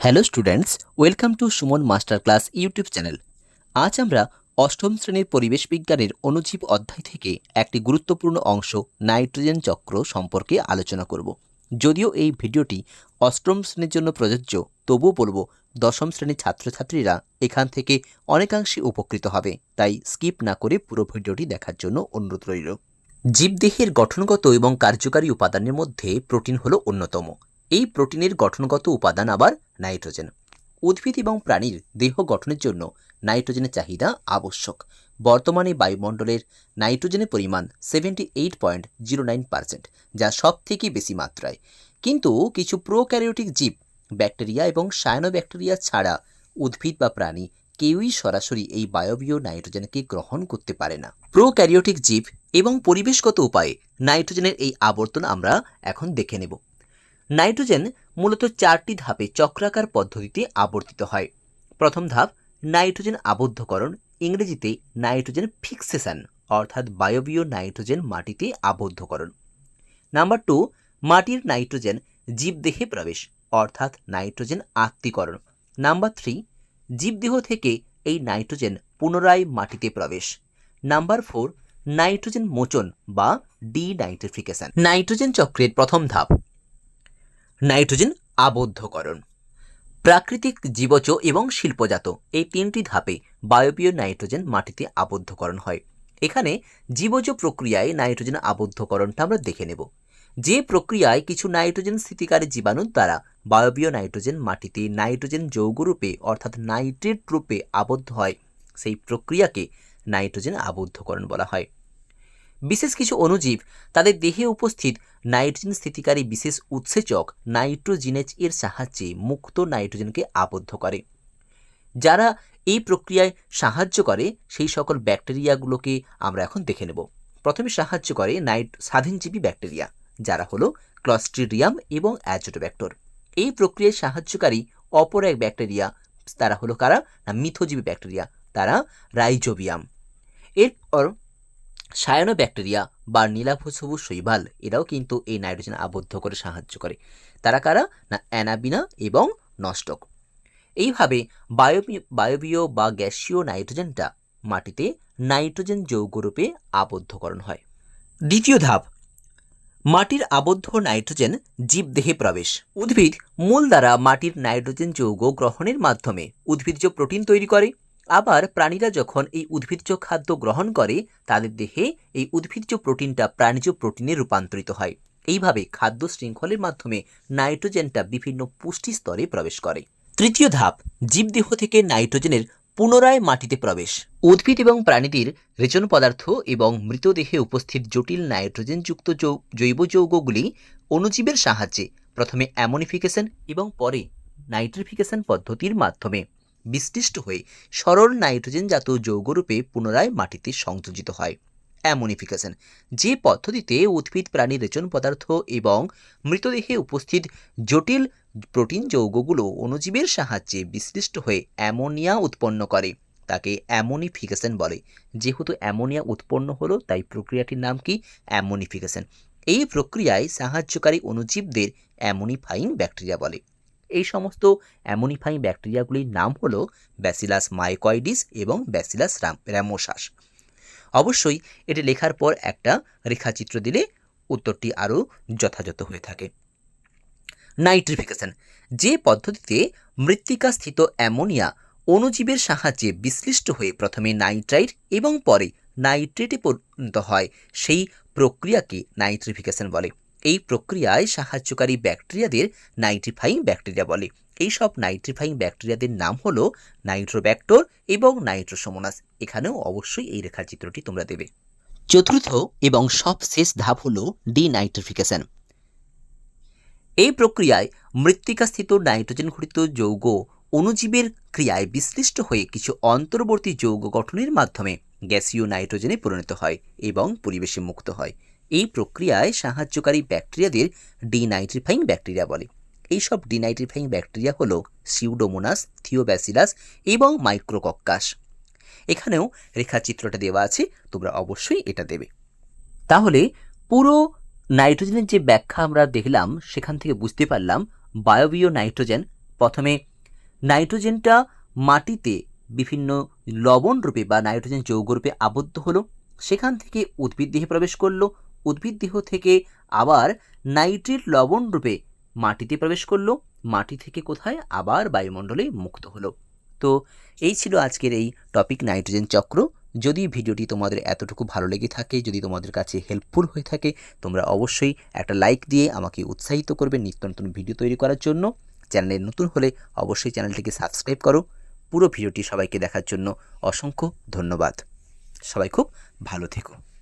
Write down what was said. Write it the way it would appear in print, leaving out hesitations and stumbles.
Hello students, welcome to Suman master class YouTube channel. আজ আমরা অষ্টম শ্রেণীর পরিবেশ বিজ্ঞানের অণুজীব অধ্যায় থেকে একটি গুরুত্বপূর্ণ অংশ নাইট্রোজেন চক্র সম্পর্কে আলোচনা করব। যদিও এই ভিডিওটি অষ্টম শ্রেণীর জন্য প্রযোজ্য, তবুও বলবো দশম শ্রেণীর ছাত্রছাত্রীরা এখান থেকে অনেকাংশে উপকৃত হবে, তাই স্কিপ না করে পুরো ভিডিওটি দেখার জন্য অনুরোধ রইল। জীবদেহের গঠনগত এবং কার্যকারী উপাদানের মধ্যে প্রোটিন হলো অন্যতম। এই প্রোটিনের গঠনগত উপাদান আবার নাইট্রোজেন। উদ্ভিদ এবং প্রাণীর দেহ গঠনের জন্য নাইট্রোজেনের চাহিদা আবশ্যক। বর্তমানে বায়ুমণ্ডলের নাইট্রোজেনের পরিমাণ 78.09%, যা সব থেকে বেশি মাত্রায়। কিন্তু কিছু প্রোক্যারিওটিক জীব, ব্যাকটেরিয়া এবং সায়ানোব্যাকটেরিয়া ছাড়া উদ্ভিদ বা প্রাণী কেউই সরাসরি এই বায়বীয় নাইট্রোজেনকে গ্রহণ করতে পারে না। প্রোক্যারিওটিক জীব এবং পরিবেশগত উপায়ে নাইট্রোজেনের এই আবর্তন আমরা এখন দেখে নেব। নাইট্রোজেন মূলত 4টি ধাপে চক্রাকার পদ্ধতিতে আবর্তিত হয়। প্রথম ধাপ নাইট্রোজেন আবদ্ধকরণ, ইংরেজিতে নাইট্রোজেন ফিক্সেশন, অর্থাৎ বায়বীয় নাইট্রোজেন মাটিতে আবদ্ধকরণ। নাম্বার 2, মাটির নাইট্রোজেন জীবদেহে প্রবেশ, অর্থাৎ নাইট্রোজেন আত্তীকরণ। নাম্বার 3, জীবদেহ থেকে এই নাইট্রোজেন পুনরায় মাটিতে প্রবেশ। নাম্বার 4, নাইট্রোজেন মোচন বা ডিনাইট্রিফিকেশন। নাইট্রোজেন চক্রের প্রথম ধাপ নাইট্রোজেন আবদ্ধকরণ। প্রাকৃতিক, জীবজ এবং শিল্পজাত এই 3টি ধাপে বায়বীয় নাইট্রোজেন মাটিতে আবদ্ধকরণ হয়। এখানে জীবজ প্রক্রিয়ায় নাইট্রোজেন আবদ্ধকরণটা আমরা দেখে নেব। যে প্রক্রিয়ায় কিছু নাইট্রোজেন স্থিতিকারী জীবাণুর দ্বারা বায়বীয় নাইট্রোজেন মাটিতে নাইট্রোজেন যৌগরূপে অর্থাৎ নাইট্রেট রূপে আবদ্ধ হয়, সেই প্রক্রিয়াকে নাইট্রোজেন আবদ্ধকরণ বলা হয়। বিশেষ কিছু অণুজীব তাদের দেহে উপস্থিত নাইট্রোজেন স্থিতিকারী বিশেষ উৎসেচক নাইট্রোজিনেজ এর সাহায্যে মুক্ত নাইট্রোজেনকে আবদ্ধ করে। যারা এই প্রক্রিয়ায় সাহায্য করে সেই সকল ব্যাকটেরিয়াগুলোকে আমরা এখন দেখে নেব। প্রথমে সাহায্য করে স্বাধীনজীবী ব্যাকটেরিয়া, যারা হলো ক্লস্ট্রিডিয়াম এবং অ্যাজোটোব্যাক্টর। এই প্রক্রিয়ায় সাহায্যকারী অপর এক ব্যাকটেরিয়া, তারা হলো কারা না মিথজীবী ব্যাকটেরিয়া, তারা রাইজোবিয়াম। এরপর সায়ানোব্যাকটেরিয়া বা নীলাভসবুজ শৈবাল, এরাও কিন্তু এই নাইট্রোজেন আবদ্ধ করে সাহায্য করে। তারা কারা না অ্যানাবিনা এবং নস্টক। এইভাবে বায়বীয় বা গ্যাসীয় নাইট্রোজেনটা মাটিতে নাইট্রোজেন যৌগরূপে আবদ্ধকরণ হয়। দ্বিতীয় ধাপ মাটির আবদ্ধ নাইট্রোজেন জীবদেহে প্রবেশ। উদ্ভিদ মূল দ্বারা মাটির নাইট্রোজেন যৌগ গ্রহণের মাধ্যমে উদ্ভিজ্জ প্রোটিন তৈরি করে। আবার প্রাণীরা যখন এই উদ্ভিজ্জ খাদ্য গ্রহণ করে, তাদের দেহে এই উদ্ভিজ্জ প্রোটিনটা প্রাণীজ প্রোটিনে রূপান্তরিত হয়। এইভাবে খাদ্য শৃঙ্খলের মাধ্যমে নাইট্রোজেনটা বিভিন্ন পুষ্টি স্তরে প্রবেশ করে। তৃতীয় ধাপ জীবদেহ থেকে নাইট্রোজেনের পুনরায় মাটিতে প্রবেশ। উদ্ভিদ এবং প্রাণীদের রেচন পদার্থ এবং মৃতদেহে উপস্থিত জটিল নাইট্রোজেনযুক্ত জৈব যৌগগুলি অণুজীবের সাহায্যে প্রথমে অ্যামোনিফিকেশন এবং পরে নাইট্রিফিকেশন পদ্ধতির মাধ্যমে বিশ্লিষ্ট হয়ে সরল নাইট্রোজেনজাত যৌগরূপে পুনরায় মাটিতে সংযোজিত হয়। অ্যামোনিফিকেশন, যে পদ্ধতিতে উদ্ভিদ প্রাণীর রেচন পদার্থ এবং মৃতদেহে উপস্থিত জটিল প্রোটিন যৌগগুলো অণুজীবের সাহায্যে বিশ্লিষ্ট হয়ে অ্যামোনিয়া উৎপন্ন করে, তাকে অ্যামোনিফিকেশন বলে। যেহেতু অ্যামোনিয়া উৎপন্ন হলো, তাই প্রক্রিয়াটির নাম কি? অ্যামোনিফিকেশন। এই প্রক্রিয়ায় সাহায্যকারী অণুজীবদের অ্যামোনিফাইং ব্যাকটেরিয়া বলে। এই সমস্ত অ্যামোনিফাইং ব্যাকটেরিয়াগুলির নাম হলো ব্যাসিলাস মাইকয়েডিস এবং ব্যাসিলাস র্যামোসাস। অবশ্যই এটি লেখার পর একটা রেখাচিত্র দিলে উত্তরটি আরও যথাযথ হয়ে থাকে। নাইট্রিফিকেশন, যে পদ্ধতিতে মৃত্তিকাস্থিত অ্যামোনিয়া অণুজীবের সাহায্যে বিশ্লিষ্ট হয়ে প্রথমে নাইট্রাইট এবং পরে নাইট্রেটে পরিণত হয়, সেই প্রক্রিয়াকে নাইট্রিফিকেশন বলে। এই প্রক্রিয়ায় সাহায্যকারী ব্যাকটেরিয়াদের নাইট্রিফাইং ব্যাকটেরিয়া বলে। এই সব নাইট্রিফাইং ব্যাকটেরিয়াদের নাম হলো নাইট্রোব্যাক্টর এবং নাইট্রোসোমোনাস। এখানেও অবশ্যই এই রেখাচিত্রটি তোমরা দেবে। চতুর্থ এবং সবশেষ ধাপ হলো ডিনাইট্রিফিকেশন। এই প্রক্রিয়ায় মৃত্তিকাস্থিত নাইট্রোজেন ঘটিত যৌগ অণুজীবের ক্রিয়ায় বিশ্লিষ্ট হয়ে কিছু অন্তর্বর্তী যৌগ গঠনের মাধ্যমে গ্যাসীয় নাইট্রোজেনে পরিণত হয় এবং পরিবেশে মুক্ত হয়। এই প্রক্রিয়ায় সাহায্যকারী ব্যাকটেরিয়াদের ডিনাইট্রিফাইং ব্যাকটেরিয়া বলে। এই সব ডিনাইট্রিফাইং ব্যাকটেরিয়া হলো সিউডোমোনাস, থিওব্যাসিলাস এবং মাইক্রোকক্কাস। এখানেও রেখাচিত্রটা দেওয়া আছে, তোমরা অবশ্যই এটা দেবে। তাহলে পুরো নাইট্রোজেনের যে ব্যাখ্যা আমরা দেখলাম, সেখান থেকে বুঝতে পারলাম বায়বীয় নাইট্রোজেন প্রথমে নাইট্রোজেনটা মাটিতে বিভিন্ন লবণ রূপে বা নাইট্রোজেন যৌগ রূপে আবদ্ধ হলো, সেখান থেকে উদ্ভিদ দেহে প্রবেশ করলো, উদ্ভিদ দেহ থেকে আবার নাইট্রেট লবণ রূপে মাটিতে প্রবেশ করলো, মাটি থেকে কোথায় আবার বায়ুমণ্ডলে মুক্ত হলো। তো এই ছিল আজকের এই টপিক নাইট্রোজেন চক্র। যদি ভিডিওটি তোমাদের এতটুকু ভালো লেগে থাকে, যদি তোমাদের কাছে হেল্পফুল হয়ে থাকে, তোমরা অবশ্যই একটা লাইক দিয়ে আমাকে উৎসাহিত করবে নিত্য নতুন ভিডিও তৈরি করার জন্য। চ্যানেলে নতুন হলে অবশ্যই চ্যানেলটিকে সাবস্ক্রাইব করো। পুরো ভিডিওটি সবাইকে দেখার জন্য অসংখ্য ধন্যবাদ। সবাই খুব ভালো থেকো।